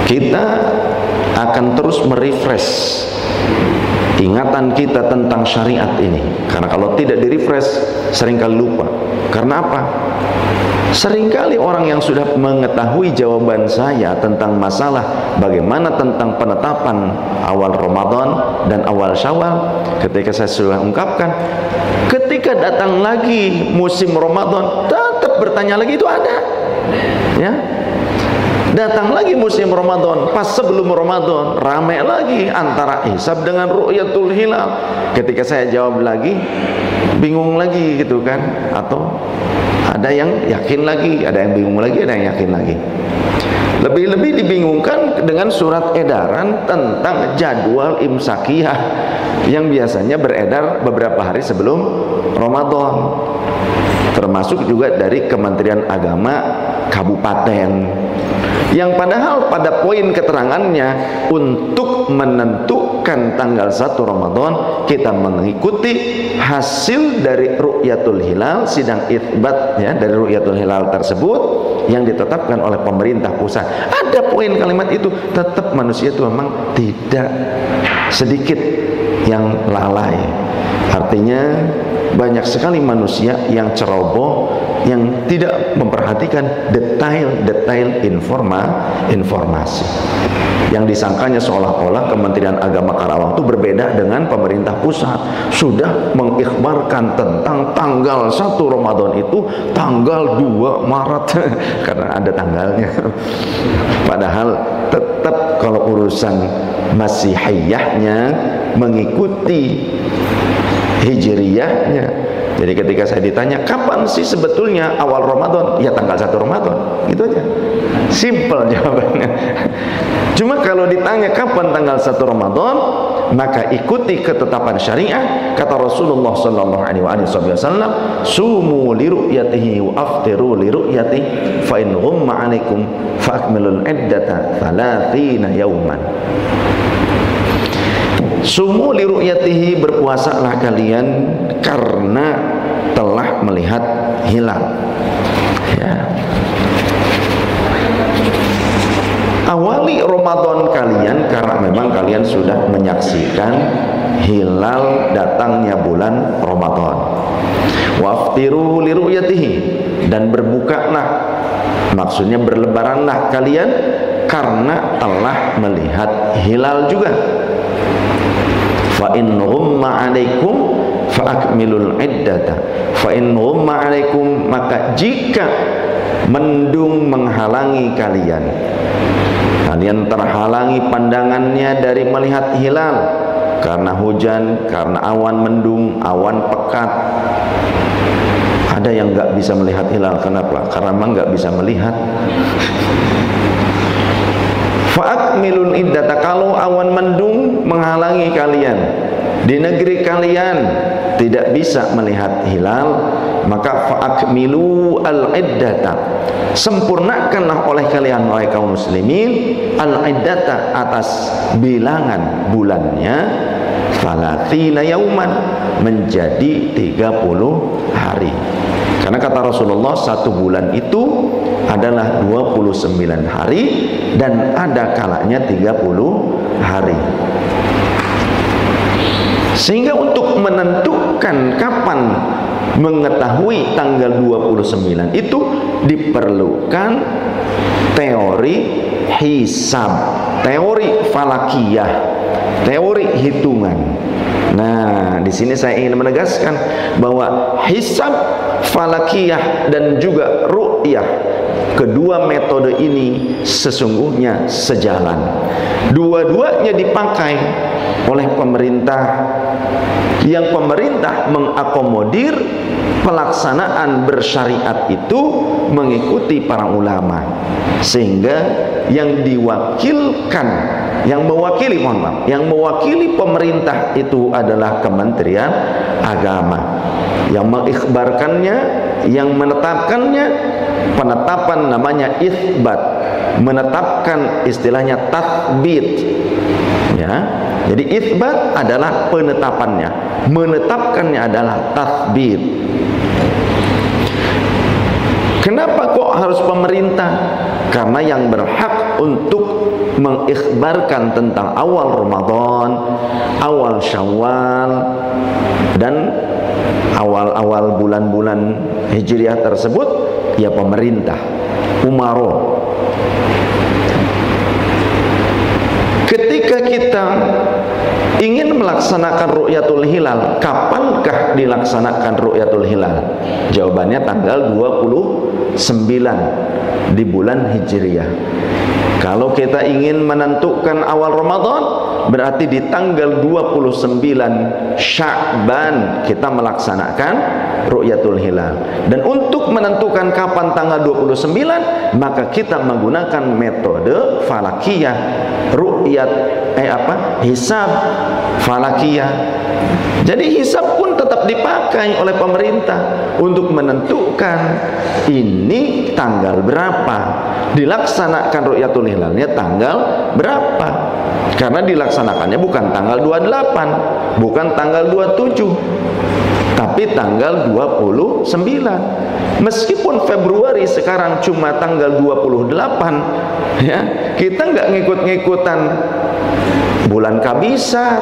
kita akan terus merefresh ingatan kita tentang syariat ini. Karena kalau tidak direfresh, seringkali lupa. Karena apa? Seringkali orang yang sudah mengetahui jawaban saya tentang masalah bagaimana tentang penetapan awal Ramadan dan awal Syawal, ketika saya sudah ungkapkan, ketika datang lagi musim Ramadan tetap bertanya lagi, itu ada, ya. Datang lagi musim Ramadan, pas sebelum Ramadan ramai lagi antara hisab dengan ru'yatul hilal. Ketika saya jawab lagi, bingung lagi gitu kan, atau ada yang yakin lagi, ada yang bingung lagi, ada yang yakin lagi. Lebih-lebih dibingungkan dengan surat edaran tentang jadwal imsakiyah yang biasanya beredar beberapa hari sebelum Ramadan, termasuk juga dari Kementerian Agama kabupaten, yang padahal pada poin keterangannya untuk menentukan tanggal 1 Ramadan kita mengikuti hasil dari ru'yatul hilal, sidang itsbat ya dari ru'yatul hilal tersebut yang ditetapkan oleh pemerintah pusat. Ada poin kalimat itu, tetap manusia itu memang tidak sedikit yang lalai. Artinya banyak sekali manusia yang ceroboh, yang tidak memperhatikan detail-detail informasi. Yang disangkanya seolah-olah Kementerian Agama Karawang itu berbeda dengan pemerintah pusat. Sudah mengikhbarkan tentang tanggal 1 Ramadan itu tanggal 2 Maret karena ada tanggalnya. Padahal tetap kalau urusan Masihiyahnya mengikuti Hijriyahnya. Jadi ketika saya ditanya kapan sih sebetulnya awal Ramadan, ya tanggal 1 Ramadan, gitu aja, simple jawabannya. Cuma kalau ditanya kapan tanggal 1 Ramadan, maka ikuti ketetapan syariah. Kata Rasulullah sallallahu alaihi wasallam, sumu li ru'yatihi wa aftiru li ru'yatihi, fa in ghumma 'alaikum fa akmilul iddata 30 yauman. Sumu li ru'yatihi, berpuasalah kalian karena telah melihat hilal, ya. Awali Ramadan kalian karena memang kalian sudah menyaksikan hilal datangnya bulan Ramadan. Waftiru li ru'yatihi, dan berbukalah, maksudnya berlebaranlah kalian karena telah melihat hilal juga. Fa in ghumma 'alaikum fa akmilul iddata. Fa in ghumma 'alaikum, maka jika mendung menghalangi kalian, kalian terhalangi pandangannya dari melihat hilal karena hujan, karena awan mendung, awan pekat. Ada yang nggak bisa melihat hilal, kenapa? Karena memang nggak bisa melihat. Fa'akmilul iddata, kalau awan mendung menghalangi kalian, di negeri kalian tidak bisa melihat hilal, maka fa'akmilu al-iddata, sempurnakanlah oleh kalian wahai kaum muslimin al-iddata, atas bilangan bulannya, falathina yauman, menjadi 30 hari. Karena kata Rasulullah, 1 bulan itu adalah 29 hari dan ada kalanya 30 hari. Sehingga untuk menentukan kapan mengetahui tanggal 29 itu diperlukan teori hisab, teori falakiyah, teori hitungan. Nah, di sini saya ingin menegaskan bahwa hisab, falakiyah dan juga ru'yah, kedua metode ini sesungguhnya sejalan. Dua-duanya dipakai oleh pemerintah, yang pemerintah mengakomodir pelaksanaan bersyariat itu mengikuti para ulama, sehingga yang diwakilkan, yang mewakili pemerintah itu adalah Kementerian Agama, yang mengikhbarkannya, yang menetapkannya. Penetapan namanya itsbat, menetapkan istilahnya tathbit, ya. Jadi itsbat adalah penetapannya, menetapkannya adalah tathbit. Kenapa kok harus pemerintah? Karena yang berhak untuk mengikhbarkan tentang awal Ramadan, awal Syawal, dan awal-awal bulan-bulan Hijriah tersebut ya pemerintah, umaro. Ketika kita ingin melaksanakan ru'yatul hilal, kapankah dilaksanakan ru'yatul hilal? Jawabannya tanggal 29 di bulan Hijriah. Kalau kita ingin menentukan awal Ramadan, berarti di tanggal 29 Sya'ban kita melaksanakan ru'yatul hilal. Dan untuk menentukan kapan tanggal 29, maka kita menggunakan metode falakiyah, hisab falakiyah. Jadi hisab pun tetap dipakai oleh pemerintah untuk menentukan ini tanggal berapa, dilaksanakan ru'yatul hilalnya tanggal berapa. Karena dilaksanakannya bukan tanggal 28, bukan tanggal 27, tapi tanggal 29. Meskipun Februari sekarang cuma tanggal 28, ya, kita nggak ngikut-ngikutan bulan kabisat.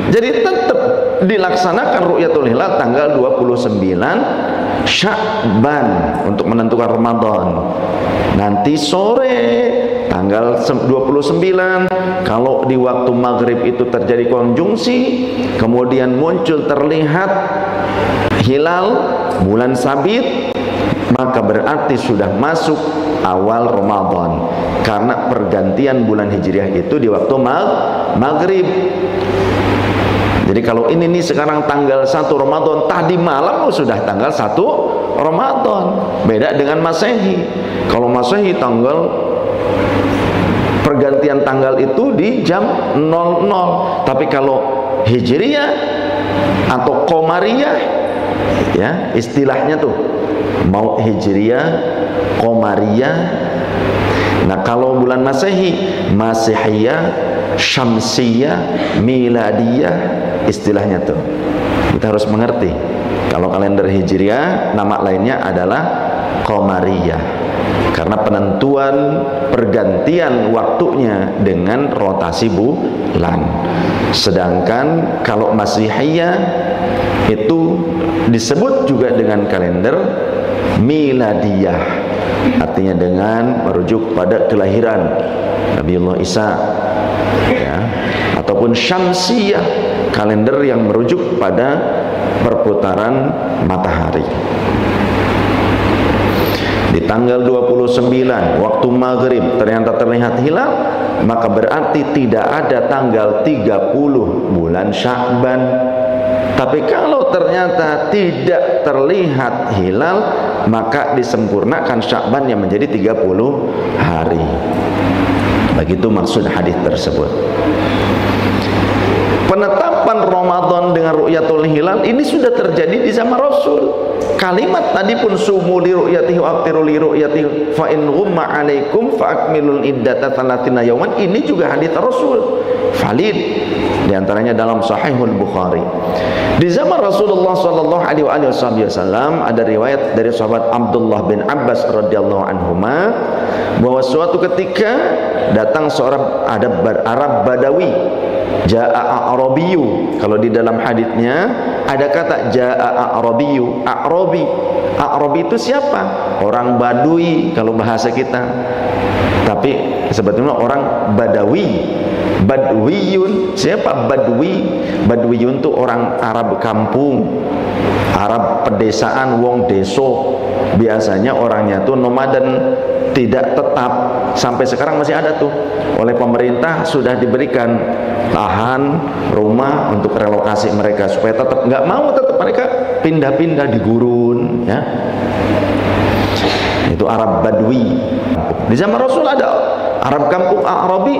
Jadi tetap dilaksanakan ru'yatul hilal tanggal 29 Sya'ban untuk menentukan Ramadan. Nanti sore tanggal 29, kalau di waktu maghrib itu terjadi konjungsi, kemudian muncul terlihat hilal bulan sabit, maka berarti sudah masuk awal Ramadan. Karena pergantian bulan Hijriah itu di waktu maghrib. Jadi kalau ini nih sekarang tanggal 1 Ramadan, tadi malam sudah tanggal 1 Ramadan. Beda dengan Masehi. Kalau Masehi pergantian tanggal itu di jam 00. Tapi kalau Hijriah atau Qomariyah, ya istilahnya tuh, mau Hijriah, Qomariyah. Nah kalau bulan Masehi, Masihiyah, Syamsiyah, Miladiyah, istilahnya tuh kita harus mengerti. Kalau kalender Hijriah, nama lainnya adalah Qomariyah, karena penentuan pergantian waktunya dengan rotasi bulan. Sedangkan kalau Masihiyah itu disebut juga dengan kalender Miladiyah, artinya dengan merujuk pada kelahiran Nabiullah Isa, ya, ataupun Syamsiyah, kalender yang merujuk pada perputaran matahari. Di tanggal 29 waktu maghrib ternyata terlihat hilal, maka berarti tidak ada tanggal 30 bulan Sya'ban. Tapi kalau ternyata tidak terlihat hilal, maka disempurnakan Sya'ban yang menjadi 30 hari. Begitu maksud hadis tersebut. Penetapan Ramadan dengan ru'yatul hilal ini sudah terjadi di zaman Rasul. Kalimat tadi pun sumu li ru'yatihi wa aftiru li ru'yatihi fa in ghumma 'alaikum fa akmilul iddata 30 yawman, ini juga hadis Rasul valid, di antaranya dalam Sahihul Bukhari. Di zaman Rasulullah sallallahu alaihi wasallam ada riwayat dari sahabat Abdullah bin Abbas radhiyallahu anhuma bahwa suatu ketika datang seorang Arab Badawi, Ja'a A'rabiyyu. Kalau di dalam hadisnya ada kata Ja'a A'rabiyyu. A'rabi itu siapa? Orang Badui kalau bahasa kita. Tapi sebetulnya orang Badawi. Badwiyun. Siapa Badwi? Badwiyun itu orang Arab kampung, Arab pedesaan, wong deso. Biasanya orangnya tuh nomaden, tidak tetap. Sampai sekarang masih ada tuh. Oleh pemerintah sudah diberikan lahan, rumah untuk relokasi mereka supaya tetap nggak mau, tetap mereka pindah-pindah di gurun, ya. Itu Arab Badwi. Di zaman Rasul ada Arab kampung A'rabi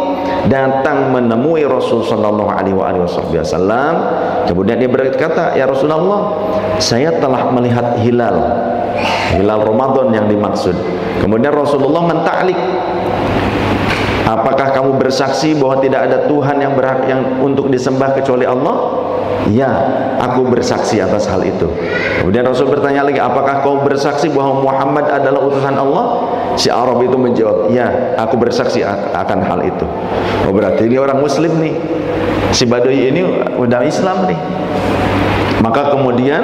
datang menemui Rasul sallallahu alaihi wasallam. Kemudian dia berkata, "Ya Rasulullah, saya telah melihat hilal Ramadan yang dimaksud." Kemudian Rasulullah mentaklik, "Apakah kamu bersaksi bahwa tidak ada Tuhan yang berhak yang untuk disembah kecuali Allah?" Ya, aku bersaksi atas hal itu. Kemudian Rasul bertanya lagi, apakah kau bersaksi bahwa Muhammad adalah utusan Allah? Si Arab itu menjawab, ya, aku bersaksi akan hal itu. Oh, berarti ini orang muslim nih. Si Badui ini udah Islam nih. Maka kemudian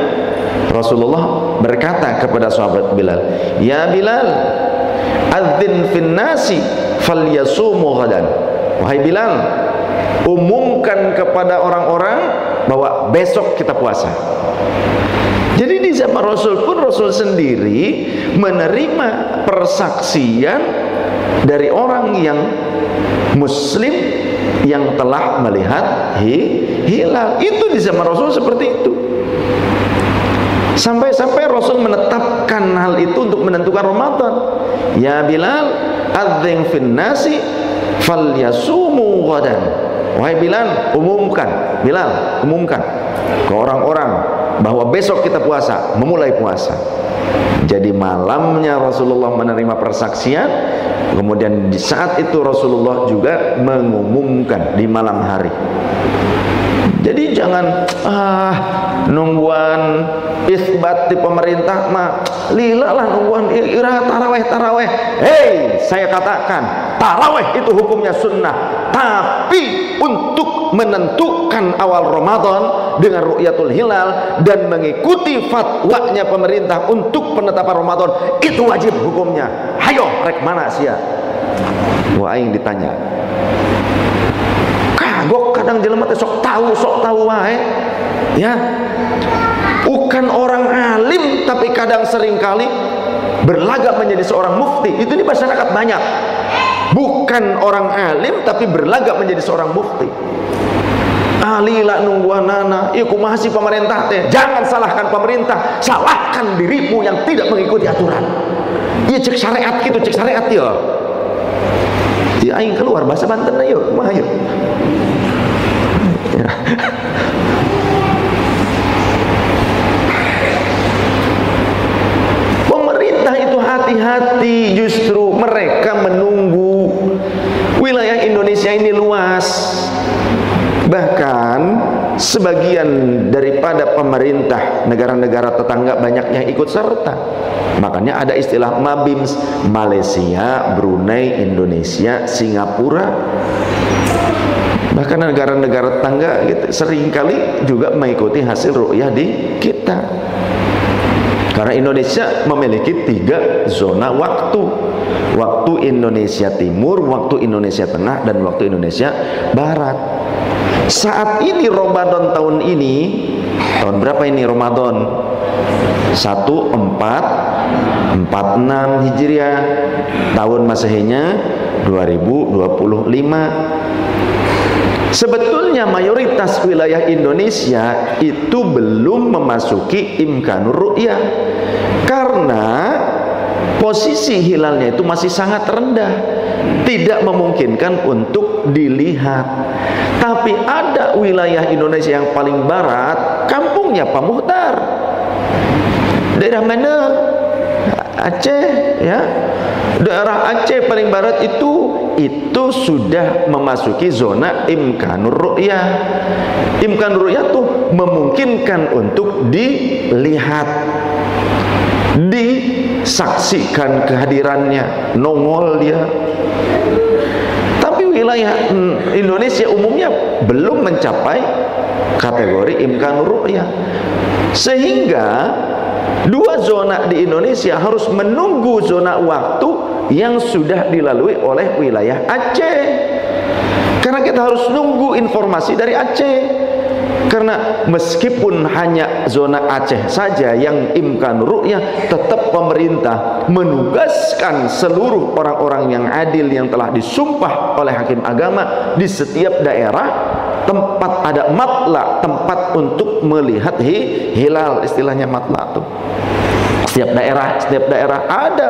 Rasulullah berkata kepada sahabat Bilal, ya Bilal, adzin fin nasi falyasumu ghadan. Wahai Bilal, umumkan kepada orang-orang bahwa besok kita puasa. Jadi di zaman Rasul pun Rasul sendiri menerima persaksian dari orang yang muslim yang telah melihat hilal. Itu di zaman Rasul seperti itu. Sampai-sampai Rasul menetapkan hal itu untuk menentukan Ramadan. Ya Bilal, adzin fin nasi falyasumu ghadan. Wahai Bilal, umumkan ke orang-orang bahwa besok kita puasa, memulai puasa. Jadi malamnya Rasulullah menerima persaksian, kemudian di saat itu Rasulullah juga mengumumkan di malam hari. Jadi jangan nungguan isbat di pemerintah mah lila lah, nungguan taraweh. Hei, saya katakan taraweh itu hukumnya sunnah, tapi untuk menentukan awal Ramadan dengan ru'yatul hilal dan mengikuti fatwanya pemerintah untuk penetapan Ramadan itu wajib hukumnya. Hayo rek mana sia? Wah aing ditanya. Kagok kadang jelema teh sok tahu wae. Ya. Bukan orang alim tapi kadang seringkali berlagak menjadi seorang mufti. Itu di masyarakat banyak. Bukan orang alim tapi berlagak menjadi seorang mufti. Alila nungguanana, ieu kumaha si pemerintah teh? Jangan salahkan pemerintah, salahkan dirimu yang tidak mengikuti aturan. Ieu cek syariat kitu, cek syariat ya. Ya aing keluar bahasa Banten na yuk, kumaha yuk. Ya. Pemerintah itu hati-hati, justru mereka menunggu. Wilayah Indonesia ini luas. Bahkan sebagian daripada pemerintah negara-negara tetangga banyak yang ikut serta. Makanya ada istilah MABIMS, Malaysia, Brunei, Indonesia, Singapura. Bahkan negara-negara tetangga gitu, seringkali juga mengikuti hasil ru'yah di kita. Karena Indonesia memiliki 3 zona waktu. Waktu Indonesia Timur, waktu Indonesia Tengah, dan waktu Indonesia Barat. Saat ini Ramadan tahun ini, tahun berapa ini Ramadan? 1446 Hijriah, tahun Masehinya 2025. Sebetulnya mayoritas wilayah Indonesia itu belum memasuki imkanur ru'yah karena posisi hilalnya itu masih sangat rendah, tidak memungkinkan untuk dilihat. Tapi ada wilayah Indonesia yang paling barat, kampungnya Pak Muhtar, daerah mana? Aceh, ya. Daerah Aceh paling barat itu sudah memasuki zona imkanur ru'yah. Imkanur ru'yah tuh memungkinkan untuk dilihat, disaksikan kehadirannya, nongol dia. Tapi wilayah Indonesia umumnya belum mencapai kategori imkanur ru'yah, sehingga 2 zona di Indonesia harus menunggu zona waktu yang sudah dilalui oleh wilayah Aceh. Karena kita harus nunggu informasi dari Aceh. Karena meskipun hanya zona Aceh saja yang imkan ru'yah, tetap pemerintah menugaskan seluruh orang-orang yang adil yang telah disumpah oleh hakim agama di setiap daerah tempat ada matla, tempat untuk melihat hilal, istilahnya matla tuh. Setiap daerah ada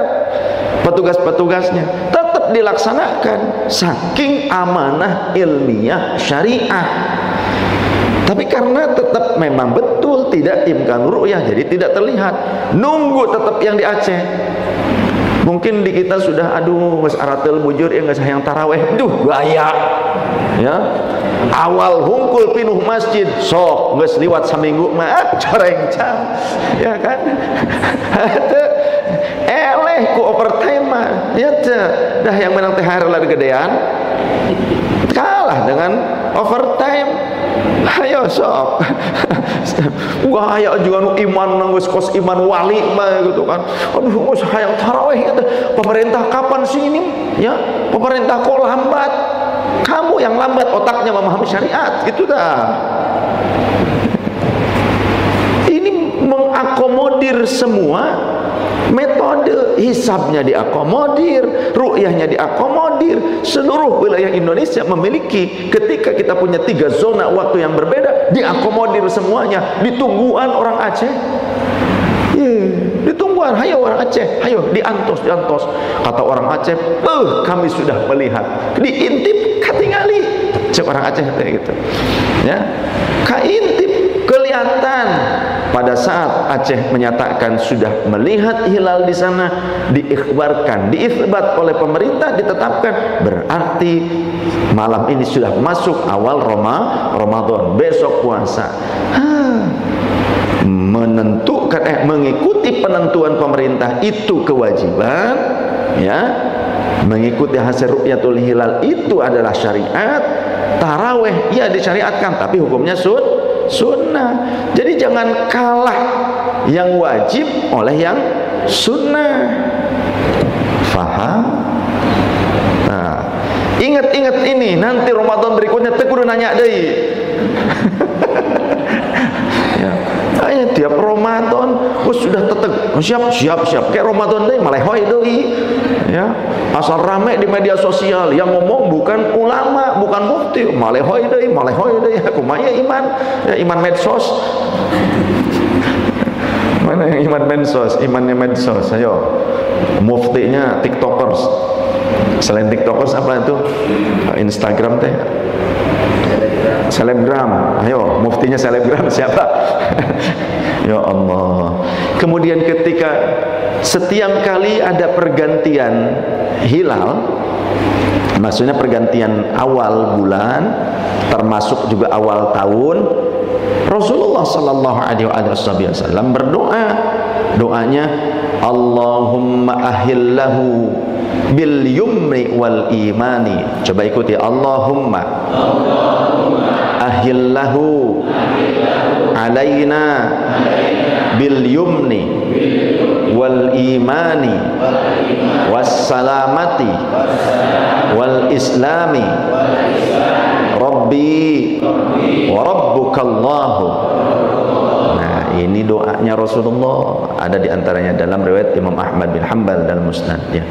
petugas-petugasnya, tetap dilaksanakan saking amanah ilmiah syariah. Tapi karena tetap memang betul tidak imkan ru'yah, jadi tidak terlihat. Nunggu tetap yang di Aceh. Mungkin di kita sudah aduh mas aratel bujur ya nggak sayang taraweh, duh gaya ya awal hungkul pinuh masjid sok geus liwat saminggu mah coreng jam ya kan eleh ku overtime mah ya dah yang menang THR lah gedean kalah dengan overtime. Ayo sok wah ayo juga nu iman nanggus kos iman wali mah gitu kan, aduh geus hayang tarawih gitu. Pemerintah kapan sih ini ya, pemerintah kok lambat, kamu yang lambat otaknya memahami syariat gitu dah. Ini mengakomodir semua metode, hisabnya diakomodir, ru'yahnya diakomodir. Seluruh wilayah Indonesia memiliki, ketika kita punya 3 zona waktu yang berbeda, diakomodir semuanya. Ditungguan orang Aceh, ditungguan, hayo orang Aceh, hayo diantos. Kata orang Aceh, kami sudah melihat, diintip katingali, cek orang Aceh kayak gitu ya, kaintip kelihatan. Pada saat Aceh menyatakan sudah melihat hilal di sana, diikhbarkan, diisbat oleh pemerintah, ditetapkan, berarti malam ini sudah masuk awal Ramadan, besok puasa. Menentukan mengikuti penentuan pemerintah itu kewajiban, ya. Mengikuti hasil ru'yatul hilal itu adalah syariat. Taraweh ya disyariatkan, tapi hukumnya sunnah. Jadi jangan kalah yang wajib oleh yang sunnah. Faham? Nah, ingat ini, nanti Ramadan berikutnya teu kudu nanya deui. Ya. Tiap Ramadan sudah teteg siap kayak Ramadan deui malehoy deui. Ya, asal rame di media sosial, yang ngomong bukan ulama, bukan mufti, malehoy deui kumaha iman, ya iman medsos. Mana yang iman medsos? Imannya medsos. Ayo, muftinya tiktokers. Selain tiktokers apa itu? Instagram teh, selebgram. Ayo, muftinya selebgram siapa? Ya Allah. Kemudian ketika setiap kali ada pergantian hilal, maksudnya pergantian awal bulan, termasuk juga awal tahun, Rasulullah sallallahu alaihi wasallam berdoa. Doanya, Allahumma ahillahu bil yumni wal imani. Coba ikuti, Allahumma ahillahu alaina bil yumni wal imani was salamati wal islami rabbi wa rabbukallahu. Nah, ini doanya Rasulullah, ada di antaranya dalam riwayat Imam Ahmad bin Hanbal dalam Musnadnya.